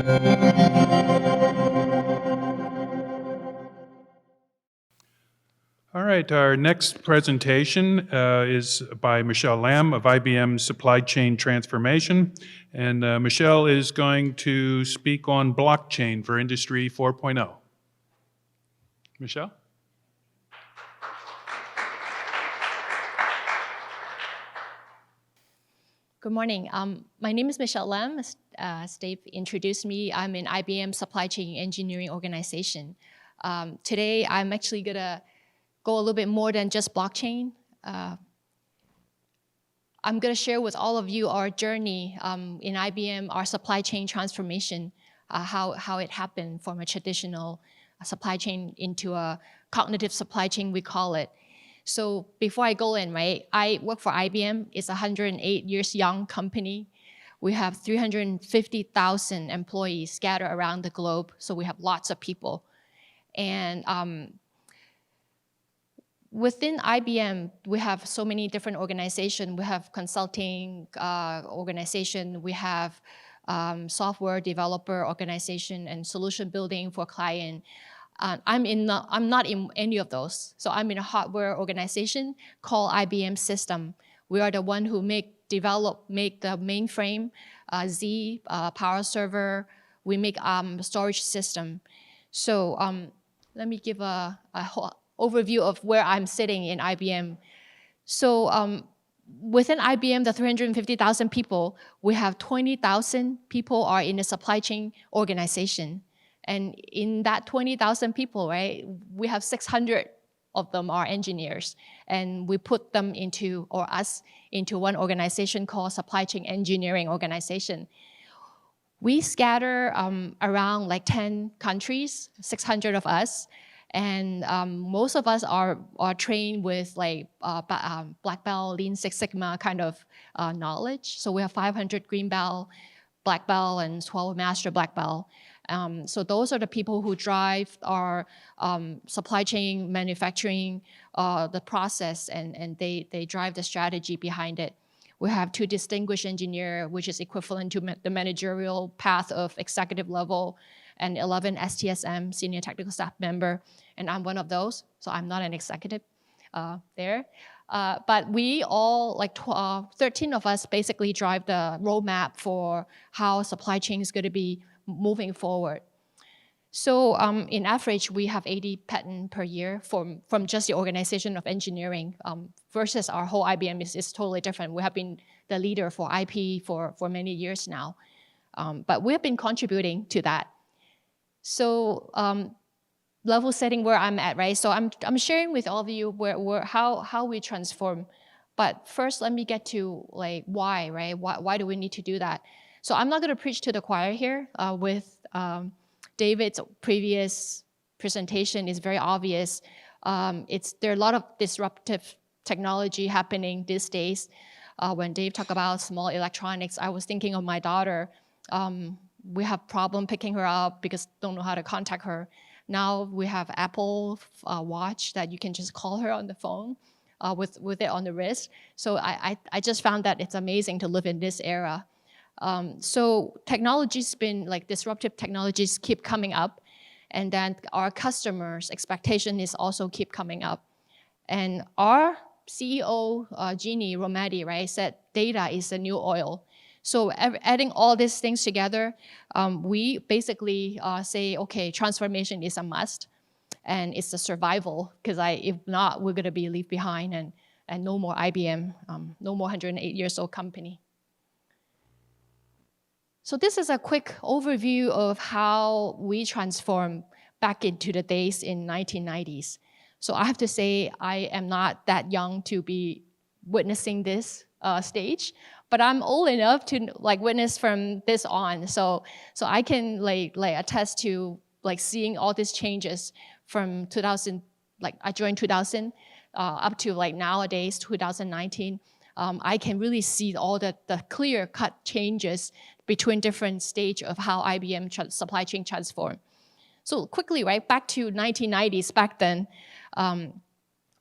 All right, our next presentation is by Michelle Lam of IBM Supply Chain Transformation. And Michelle is going to speak on blockchain for Industry 4.0. Michelle? Good morning. My name is Michelle Lam. As Dave introduced me, I'm in IBM Supply Chain Engineering Organization. Today, I'm actually going to go a little bit more than just blockchain. I'm going to share with all of you our journey in IBM, our supply chain transformation, how it happened from a traditional supply chain into a cognitive supply chain, we call it. So before I go in, right, I work for IBM. It's a 108 years young company. We have 350,000 employees scattered around the globe. So we have lots of people. And within IBM, we have so many different organizations. We have consulting organization. We have software developer organization and solution building for client. I'm not in any of those. So I'm in a hardware organization called IBM System. We are the one who make the mainframe, Z, power server. We make storage system. So let me give a overview of where I'm sitting in IBM. So within IBM, the 350,000 people, we have 20,000 people are in the supply chain organization. And in that 20,000 people, right, we have 600 of them are engineers. And we put them into, or us, into one organization called Supply Chain Engineering Organization. We scatter around like 10 countries, 600 of us. And most of us are trained with like black belt, Lean Six Sigma kind of knowledge. So we have 500 green belt, black belt, and 12 master black belt. So those are the people who drive our supply chain manufacturing, the process, and they drive the strategy behind it. We have 2 distinguished engineers, which is equivalent to the managerial path of executive level, and 11 STSM, senior technical staff member, and I'm one of those, so I'm not an executive there. But we all, like 13 of us, basically drive the roadmap for how supply chain is going to be moving forward. So in average, we have 80 patents per year from just the organization of engineering versus our whole IBM is totally different. We have been the leader for IP for many years now. But we have been contributing to that. So level setting where I'm at, right? So I'm sharing with all of you how we transform. But first, let me get to like why, right? Why do we need to do that? So I'm not going to preach to the choir here. With David's previous presentation, is very obvious. There are a lot of disruptive technology happening these days. When Dave talked about small electronics, I was thinking of my daughter. We have problem picking her up because don't know how to contact her. Now we have Apple Watch that you can just call her on the phone with it on the wrist. So I just found that it's amazing to live in this era. So technology's been, like disruptive technologies keep coming up, and then our customers' expectation is also keep coming up. And our CEO, Jeannie Rometty, right, said data is the new oil. So adding all these things together, we basically say, okay, transformation is a must, and it's a survival, because if not, we're gonna be left behind, and no more IBM, no more 108 years old company. So this is a quick overview of how we transformed back into the days in 1990s. So I have to say, I am not that young to be witnessing this stage, but I'm old enough to like witness from this on. So I can like attest to like seeing all these changes from 2000, like I joined 2000 up to like nowadays 2019. I can really see all the clear-cut changes between different stages of how IBM supply chain transformed. So quickly, right, back to 1990s, back then,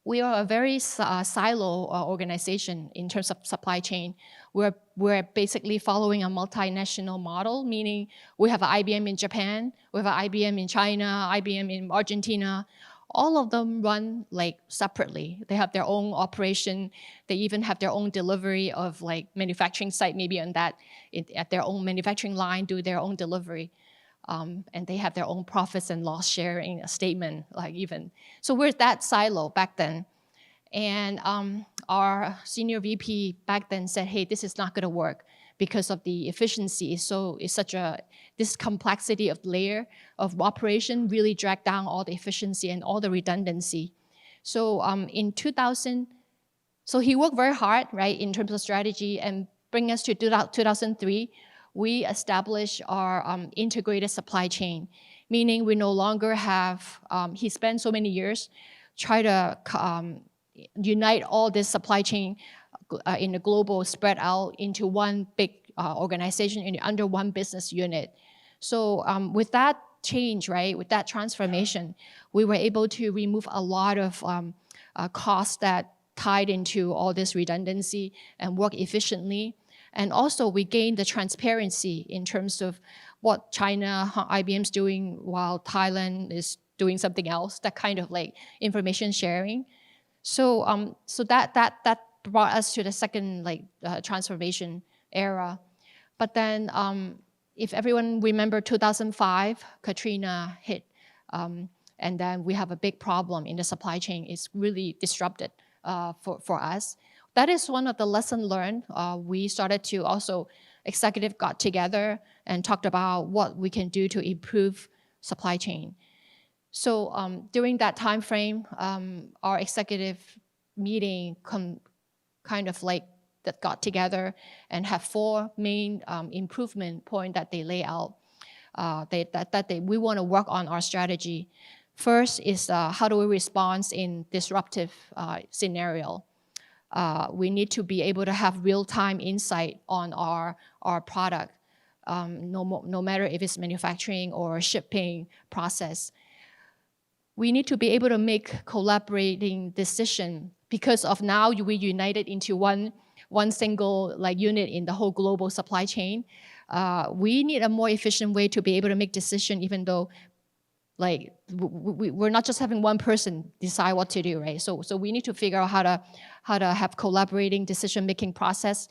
we are a very silo organization in terms of supply chain. we're basically following a multinational model, meaning we have an IBM in Japan, we have an IBM in China, IBM in Argentina. All of them run like separately. They have their own operation. They even have their own delivery of like manufacturing site, maybe on that, at their own manufacturing line, do their own delivery. And they have their own profits and loss sharing statement, like even. So we're that silo back then. And our senior VP back then said, hey, this is not gonna work because of the efficiency. So it's such this complexity of layer of operation really dragged down all the efficiency and all the redundancy. So in 2000, so he worked very hard, right, in terms of strategy, and bring us to 2003, we established our integrated supply chain, meaning we no longer have, he spent so many years try to unite all this supply chain in the global, spread out into one big organization under one business unit. So with that change, right, with that transformation, we were able to remove a lot of costs that tied into all this redundancy and work efficiently. And also we gained the transparency in terms of what China, IBM's doing while Thailand is doing something else, that kind of like information sharing. So so that brought us to the second like transformation era. But then if everyone remember 2005, Katrina hit, and then we have a big problem in the supply chain. It's really disrupted for us. That is one of the lessons learned. We started to also, executive got together and talked about what we can do to improve supply chain. So during that time frame, our executive meeting kind of like that got together and have 4 main improvement points that they lay out we want to work on our strategy. First is how do we respond in disruptive scenario. We need to be able to have real-time insight on our product, no matter if it's manufacturing or shipping process. We need to be able to make collaborating decision because of now we united into one single like unit in the whole global supply chain. We need a more efficient way to be able to make decision, even though like we're not just having one person decide what to do, right? So we need to figure out how to have collaborating decision-making process.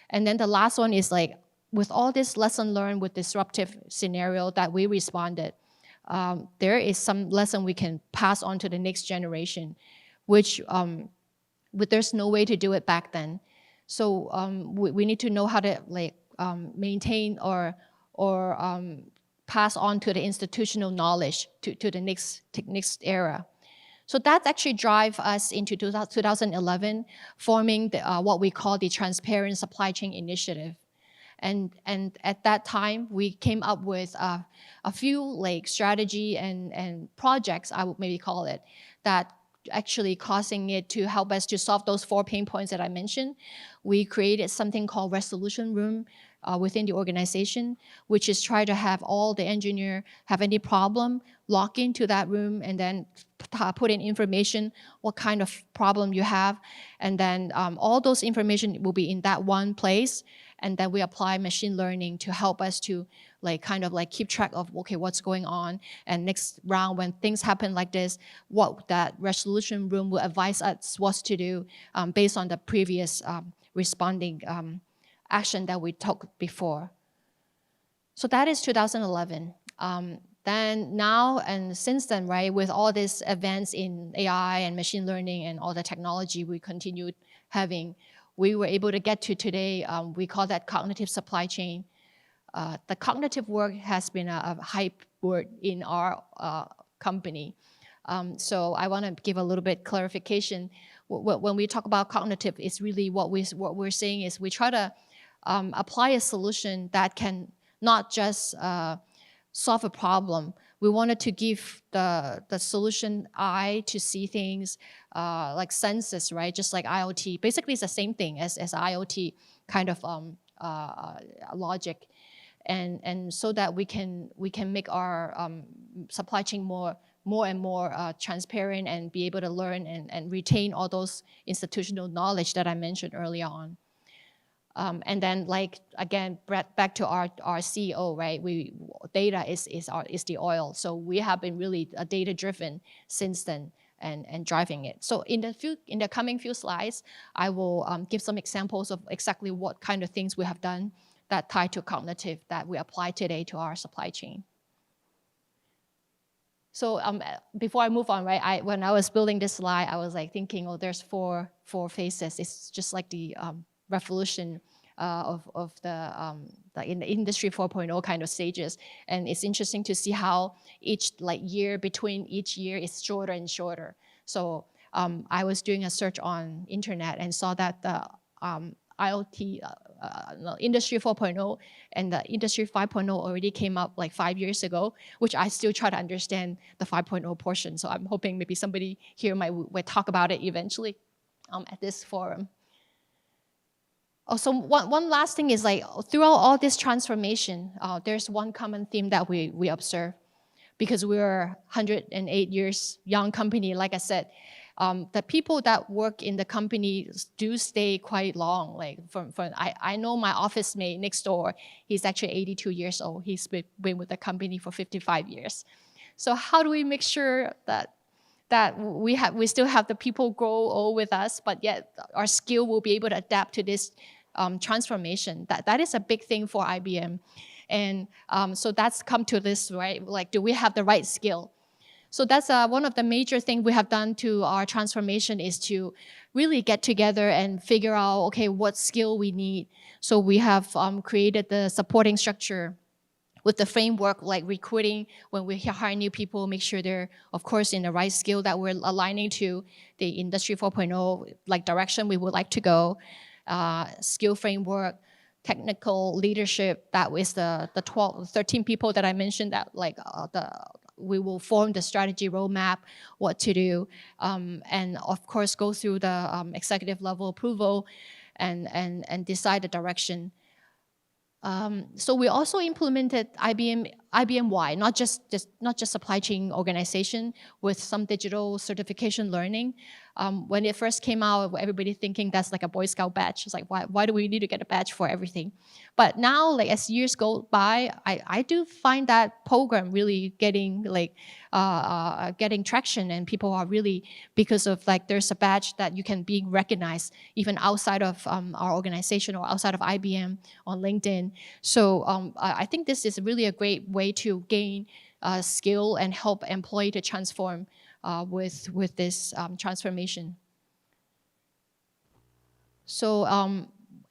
And then the last one is like, with all this lesson learned with disruptive scenario that we responded, there is some lesson we can pass on to the next generation, which there's no way to do it back then. So we need to know how to like maintain or pass on to the institutional knowledge to the next era. So that actually drive us into 2011, forming what we call the Transparent Supply Chain Initiative. And at that time, we came up with a few like strategy and projects, I would maybe call it, that actually causing it to help us to solve those 4 pain points that I mentioned. We created something called Resolution Room within the organization, which is try to have all the engineer have any problem, log into that room and then put in information, what kind of problem you have. And then all those information will be in that one place. And then we apply machine learning to help us to like kind of like keep track of, okay, what's going on. And next round, when things happen like this, what that resolution room will advise us what to do based on the previous responding action that we took before. So that is 2011. Then now and since then, right, with all this advance in AI and machine learning and all the technology we continued having, we were able to get to today, we call that cognitive supply chain. The cognitive work has been a hype word in our company. So I want to give a little bit clarification. When we talk about cognitive, it's really what we're saying is we try to apply a solution that can not just solve a problem. We wanted to give the solution eye to see things like senses, right? Just like IoT. Basically, it's the same thing as IoT kind of logic, and so that we can make our supply chain more and more transparent and be able to learn and retain all those institutional knowledge that I mentioned earlier on. And then, like, again, back to our CEO, right? Data is the oil. So we have been really data driven since then and driving it. So in the coming few slides, I will give some examples of exactly what kind of things we have done that tie to cognitive that we apply today to our supply chain. So before I move on, right? When I was building this slide, I was like thinking, oh, there's four phases. It's just like the revolution of the in the industry 4.0 kind of stages, and it's interesting to see how each year between each year is shorter and shorter. So I was doing a search on internet and saw that the IoT industry 4.0 and the industry 5.0 already came up like 5 years ago, which I still try to understand the 5.0 portion. So I'm hoping maybe somebody here might talk about it eventually at this forum. Also, one last thing is, like, throughout all this transformation, there's one common theme that we observe, because we're 108 years young company. Like I said, the people that work in the company do stay quite long. Like I know my office mate next door, he's actually 82 years old. He's been with the company for 55 years. So how do we make sure that we still have the people grow old with us, but yet our skill will be able to adapt to this transformation? That is a big thing for IBM. And so that's come to this, right? Like, do we have the right skill? So that's one of the major things we have done to our transformation, is to really get together and figure out, okay, what skill we need. So we have created the supporting structure with the framework, like recruiting, when we hire new people, make sure they're, of course, in the right skill that we're aligning to the Industry 4.0 like direction we would like to go. Skill framework, technical leadership, that was the 13 people that I mentioned, that like we will form the strategy roadmap, what to do, and of course go through the executive level approval and decide the direction. So we also implemented IBM-wide, not just supply chain organization, with some digital certification learning. When it first came out, everybody thinking that's like a Boy Scout badge. It's like, why do we need to get a badge for everything? But now, like, as years go by, I do find that program really getting getting traction, and people are really, because of like there's a badge that you can be recognized even outside of our organization or outside of IBM on LinkedIn. So I think this is really a great way to gain skill and help employee to transform with this transformation. So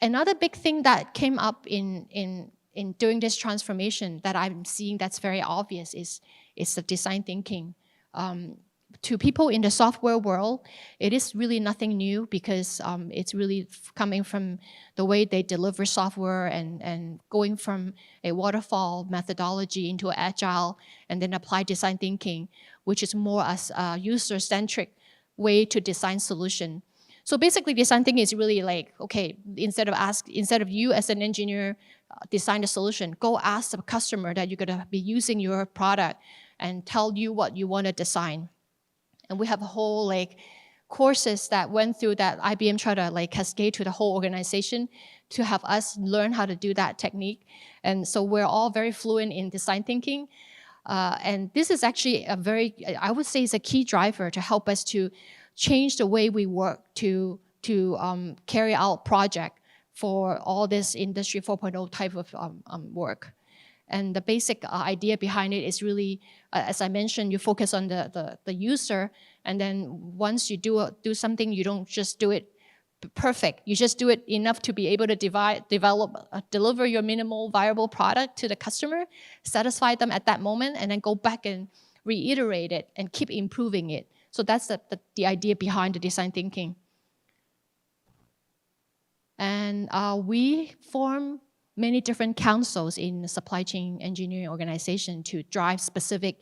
another big thing that came up in doing this transformation that I'm seeing that's very obvious is the design thinking. To people in the software world, it is really nothing new, because it's really coming from the way they deliver software and going from a waterfall methodology into agile, and then apply design thinking, which is more as a user-centric way to design solution. So basically, design thinking is really like, okay, instead of you as an engineer design the solution, go ask the customer that you're gonna be using your product and tell you what you want to design. And we have a whole like courses that went through that IBM tried to like cascade to the whole organization to have us learn how to do that technique. And so we're all very fluent in design thinking. And this is actually I would say, is a key driver to help us to change the way we work to carry out project for all this Industry 4.0 type of work. And the basic idea behind it is really, as I mentioned, you focus on the user, and then once you do something, you don't just do it perfect. You just do it enough to be able to deliver your minimal viable product to the customer, satisfy them at that moment, and then go back and reiterate it and keep improving it. So that's the idea behind the design thinking. And we form many different councils in the supply chain engineering organization to drive specific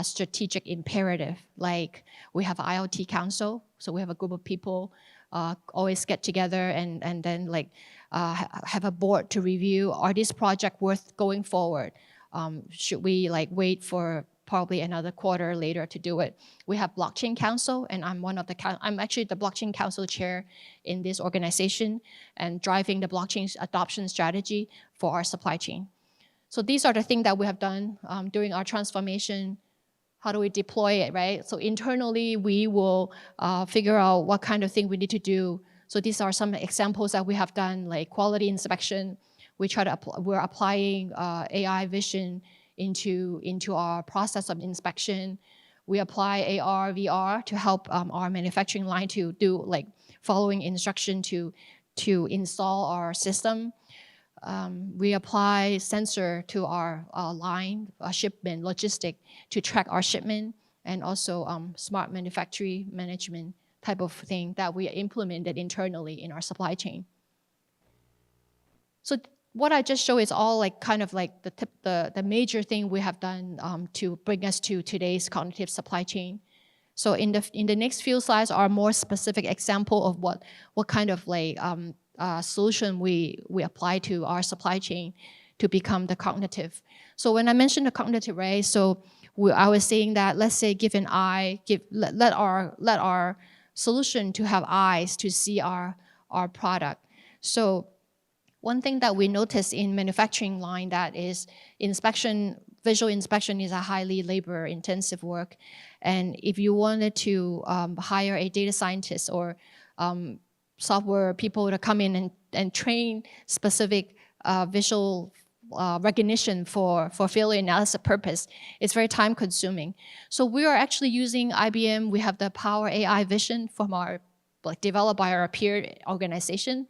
strategic imperative. Like we have IoT council, so we have a group of people always get together and then like have a board to review, are this project worth going forward? Should we like wait for probably another quarter later to do it. We have Blockchain Council, and I'm actually the Blockchain Council chair in this organization and driving the blockchain adoption strategy for our supply chain. So these are the things that we have done during our transformation. How do we deploy it, right? So internally, we will figure out what kind of thing we need to do. So these are some examples that we have done, like quality inspection. We're applying AI vision into our process of inspection. We apply AR, VR to help our manufacturing line to do like following instruction to install our system. We apply sensor to our line, shipment, logistic to track our shipment, and also smart manufacturing management type of thing that we implemented internally in our supply chain. So what I just showed is all like kind of like the major thing we have done to bring us to today's cognitive supply chain. So in the next few slides are more specific example of what kind of like solution we apply to our supply chain to become the cognitive. So when I mentioned the cognitive, right? So I was saying that let's say give an eye, let our solution to have eyes to see our product. So one thing that we noticed in manufacturing line that is visual inspection is a highly labor intensive work. And if you wanted to hire a data scientist or software people to come in and train specific visual recognition for failure analysis purpose, it's very time consuming. So we are actually using IBM. We have the Power AI Vision from developed by our peer organization.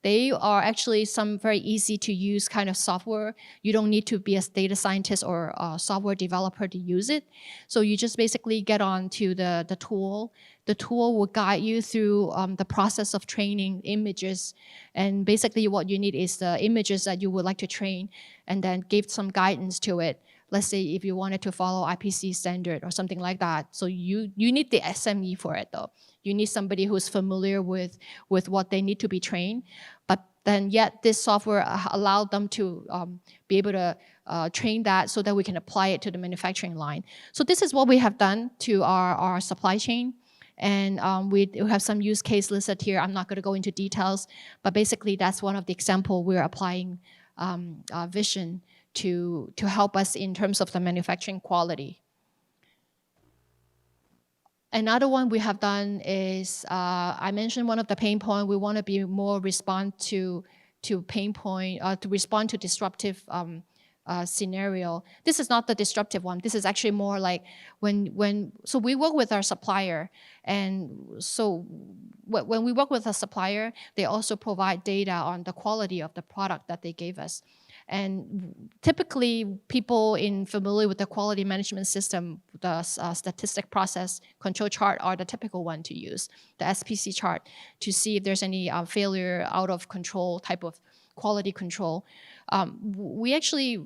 They are actually some very easy to use kind of software. You don't need to be a data scientist or a software developer to use it. So you just basically get on to the tool. The tool will guide you through the process of training images. And basically what you need is the images that you would like to train and then give some guidance to it. Let's say if you wanted to follow IPC standard or something like that. So you need the SME for it though. You need somebody who's familiar with what they need to be trained. But then yet this software allowed them to be able to train that so that we can apply it to the manufacturing line. So this is what we have done to our supply chain. And we have some use case listed here. I'm not going to go into details, but basically that's one of the example we're applying vision to help us in terms of the manufacturing quality. Another one we have done is, I mentioned one of the pain point, we want to be more respond to pain point, to respond to disruptive scenario. This is not the disruptive one. This is actually more like so we work with our supplier, and so when we work with a supplier, they also provide data on the quality of the product that they gave us. And typically, people familiar with the quality management system, the statistic process control chart are the typical one to use, the SPC chart, to see if there's any failure, out of control type of quality control. We actually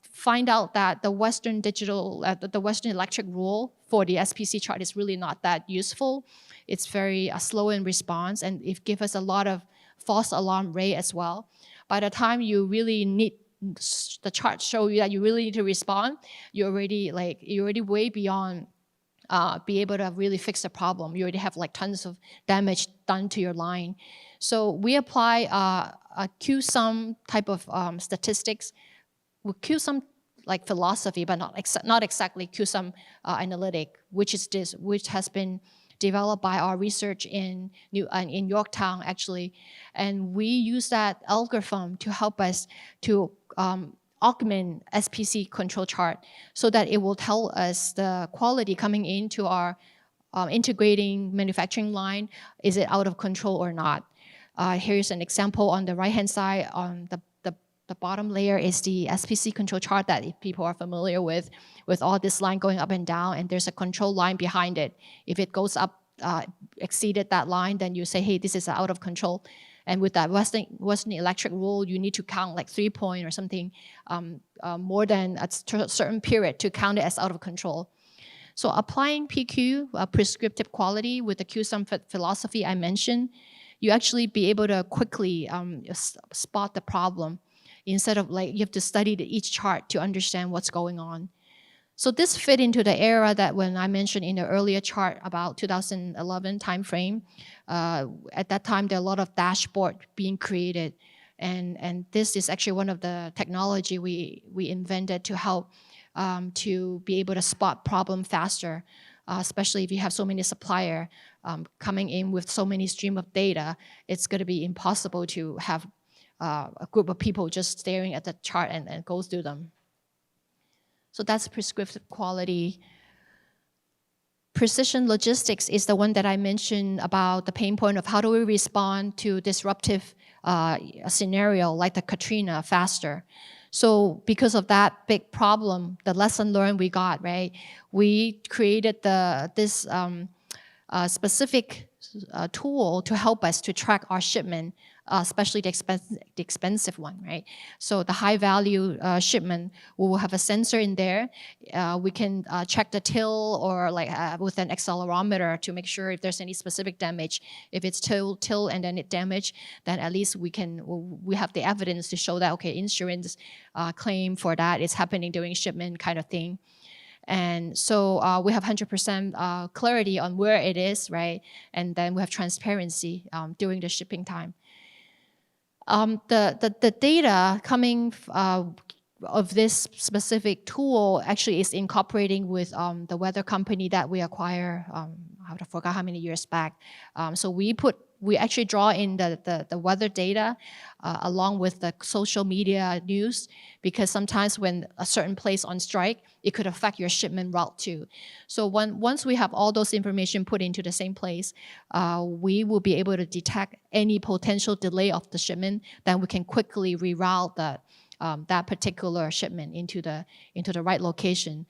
find out that the Western electric rule for the SPC chart is really not that useful. It's very slow in response, and it gives us a lot of false alarm rate as well. By the time you really need the chart show you that you really need to respond, you're already way beyond be able to really fix the problem. You already have like tons of damage done to your line. So we apply a Q-sum type of statistics with Q-sum like philosophy, but not exactly Q-sum analytic, which has been developed by our research in Yorktown, actually. And we use that algorithm to help us to augment SPC control chart so that it will tell us the quality coming into our integrating manufacturing line. Is it out of control or not? Here's an example on the right-hand side. On the bottom layer is the SPC control chart that if people are familiar with all this line going up and down, and there's a control line behind it. If it goes up, exceeded that line, then you say, hey, this is out of control. And with that Western electric rule, you need to count like 3 point or something more than a certain period to count it as out of control. So applying PQ, prescriptive quality, with the Q-sum philosophy I mentioned, you actually be able to quickly spot the problem instead of like you have to study each chart to understand what's going on. So this fit into the era that when I mentioned in the earlier chart about 2011 timeframe. At that time, there are a lot of dashboard being created. And this is actually one of the technology we invented to help to be able to spot problem faster, especially if you have so many supplier coming in with so many stream of data. It's going to be impossible to have a group of people just staring at the chart and go through them. So that's prescriptive quality. Precision logistics is the one that I mentioned about the pain point of how do we respond to disruptive scenario like the Katrina faster. So because of that big problem, the lesson learned we got, right? We created this specific tool to help us to track our shipment, especially the expensive one, right? So the high value shipment, we will have a sensor in there. We can check the till or like with an accelerometer to make sure if there's any specific damage. If it's till and then it damaged, then at least we have the evidence to show that, okay, insurance claim for that is happening during shipment kind of thing. And so we have 100% clarity on where it is, right? And then we have transparency during the shipping time. The data coming of this specific tool actually is incorporating with the weather company that we acquire, I forgot how many years back. So we actually draw in the weather data along with the social media news, because sometimes when a certain place on strike, it could affect your shipment route too. So once we have all those information put into the same place, we will be able to detect any potential delay of the shipment. Then we can quickly reroute that particular shipment into the right location.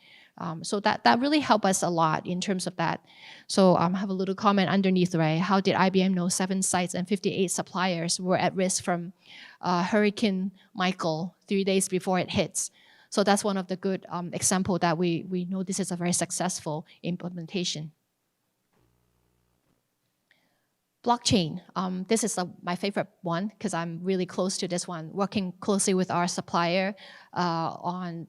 So that really helped us a lot in terms of that. So I have a little comment underneath, right? How did IBM know 7 sites and 58 suppliers were at risk from Hurricane Michael 3 days before it hits? So that's one of the good example that we know this is a very successful implementation. Blockchain. This is my favorite one because I'm really close to this one, working closely with our supplier on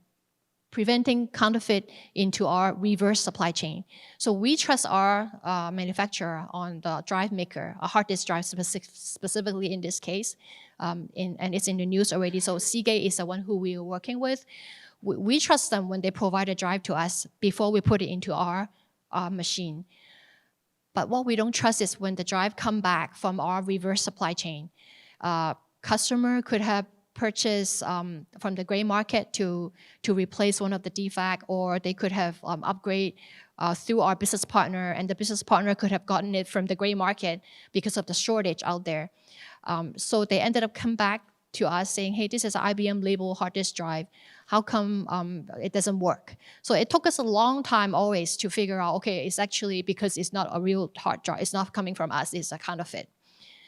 preventing counterfeit into our reverse supply chain. So we trust our manufacturer on the drive maker, a hard disk drive specifically in this case, and it's in the news already. So Seagate is the one who we are working with. We trust them when they provide a drive to us before we put it into our machine. But what we don't trust is when the drive come back from our reverse supply chain. Customer could have purchased from the gray market to replace one of the defect, or they could have upgrade through our business partner, and the business partner could have gotten it from the gray market because of the shortage out there. So they ended up come back to us saying, hey, this is an IBM label hard disk drive. How come it doesn't work? So it took us a long time always to figure out, okay, it's actually because it's not a real hard drive. It's not coming from us. It's a counterfeit.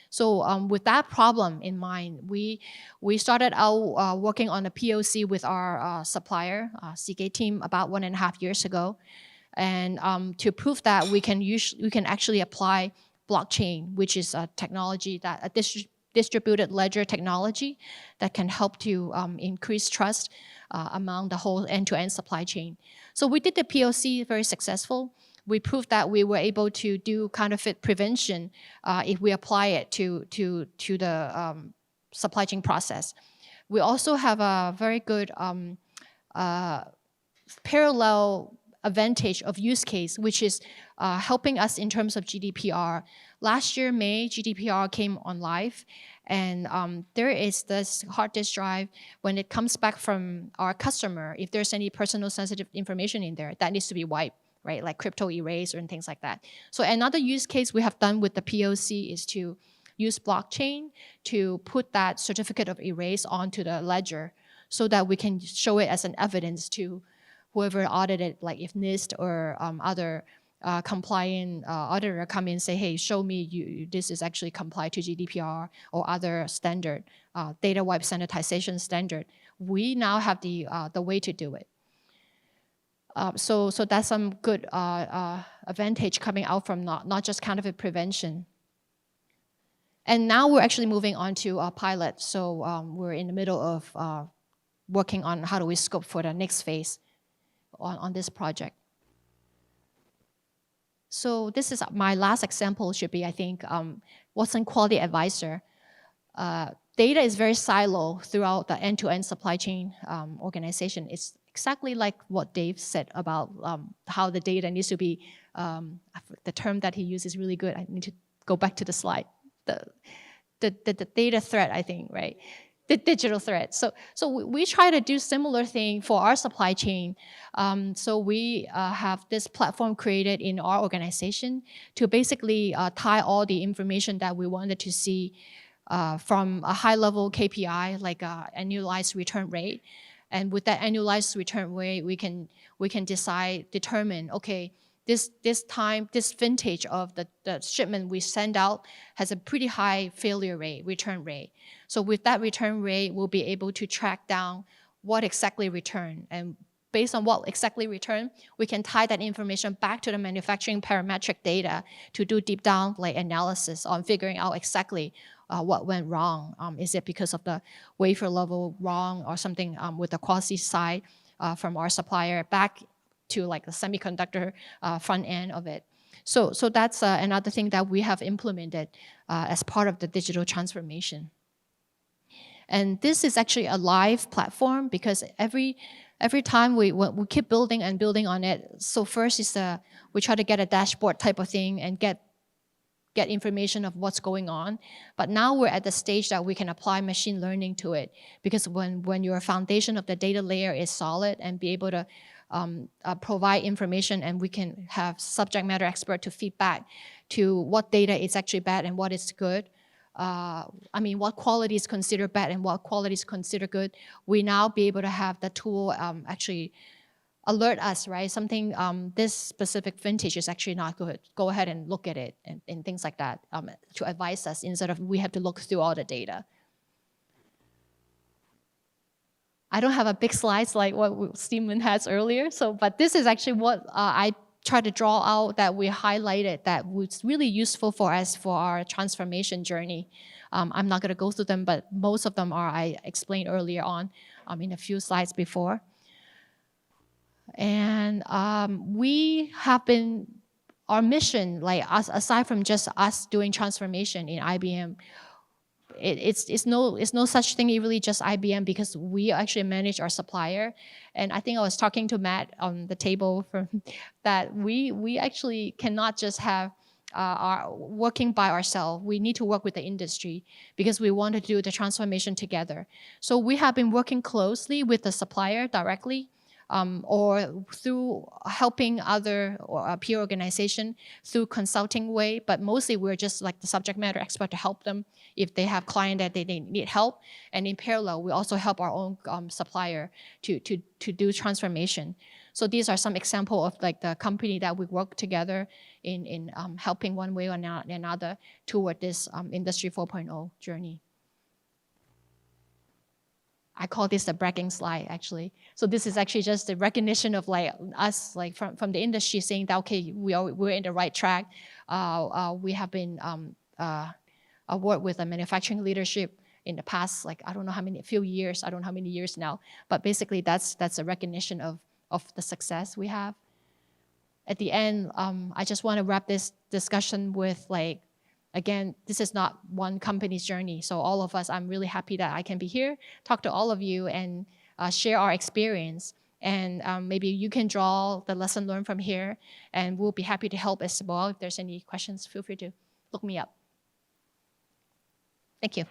So with that problem in mind, we started out working on a POC with our supplier, Seagate team, about 1.5 years ago. And to prove that, we can actually apply blockchain, which is a technology that a distributed ledger technology that can help to increase trust among the whole end-to-end supply chain. So we did the POC, very successful. We proved that we were able to do counterfeit prevention if we apply it to the supply chain process. We also have a very good parallel advantage of use case, which is helping us in terms of GDPR. Last year, May, GDPR came on live, and there is this hard disk drive. When it comes back from our customer, if there's any personal sensitive information in there, that needs to be wiped, right? Like crypto erase and things like that. So another use case we have done with the POC is to use blockchain to put that certificate of erase onto the ledger so that we can show it as an evidence to whoever audited, like if NIST or other compliant auditor come in and say, hey, show me this is actually compliant to GDPR or other standard, data wipe sanitization standard. We now have the way to do it. So that's some good advantage coming out from not just counterfeit prevention. And now we're actually moving on to a pilot. So we're in the middle of working on how do we scope for the next phase. on this project. So this is my last example should be, I think, Watson Quality Advisor. Data is very silo throughout the end-to-end supply chain organization. It's exactly like what Dave said about how the data needs to be, the term that he used is really good. I need to go back to the slide. The data thread, I think, right? The digital thread. So we try to do similar thing for our supply chain. So we have this platform created in our organization to basically tie all the information that we wanted to see from a high-level KPI, like annualized return rate. And with that annualized return rate, we can determine, okay, this vintage of the shipment we send out has a pretty high failure rate, return rate. So with that return rate, we'll be able to track down what exactly returned. And based on what exactly returned, we can tie that information back to the manufacturing parametric data to do deep down analysis on figuring out exactly what went wrong. Is it because of the wafer level wrong or something with the quality side from our supplier back to like the semiconductor front end of it. So that's another thing that we have implemented as part of the digital transformation. And this is actually a live platform because every time we keep building and building on it. So first is we try to get a dashboard type of thing and get information of what's going on. But now we're at the stage that we can apply machine learning to it, because when your foundation of the data layer is solid and be able to provide information, and we can have subject matter expert to feedback to what data is actually bad and what is good. I mean, what quality is considered bad and what quality is considered good. We now be able to have the tool actually alert us, right? Something, this specific vintage is actually not good. Go ahead and look at it and things like that to advise us instead of we have to look through all the data. I don't have a big slides like what Stephen has earlier, but this is actually what I try to draw out that we highlighted that was really useful for us for our transformation journey. I'm not going to go through them, but most of them are I explained earlier on in a few slides before. And we have been, our mission, like aside from just us doing transformation in IBM, it's no such thing really just IBM, because we actually manage our supplier. And I think I was talking to Matt on the table from that we actually cannot just have our working by ourselves. We need to work with the industry because we want to do the transformation together. So we have been working closely with the supplier directly, or through helping other or peer organization through consulting way, but mostly we're just like the subject matter expert to help them if they have client that they need help. And in parallel, we also help our own supplier to do transformation. So these are some example of like the company that we work together in helping one way or another toward this Industry 4.0 journey. I call this the bragging slide, actually. So this is actually just the recognition of like us, like from the industry, saying that okay, we're in the right track. We have been worked with the manufacturing leadership in the past, like I don't know how many, few years, I don't know how many years now. But basically, that's a recognition of the success we have. At the end, I just want to wrap this discussion with like, again, this is not one company's journey. So all of us, I'm really happy that I can be here, talk to all of you and share our experience. And maybe you can draw the lesson learned from here, and we'll be happy to help as well. If there's any questions, feel free to look me up. Thank you.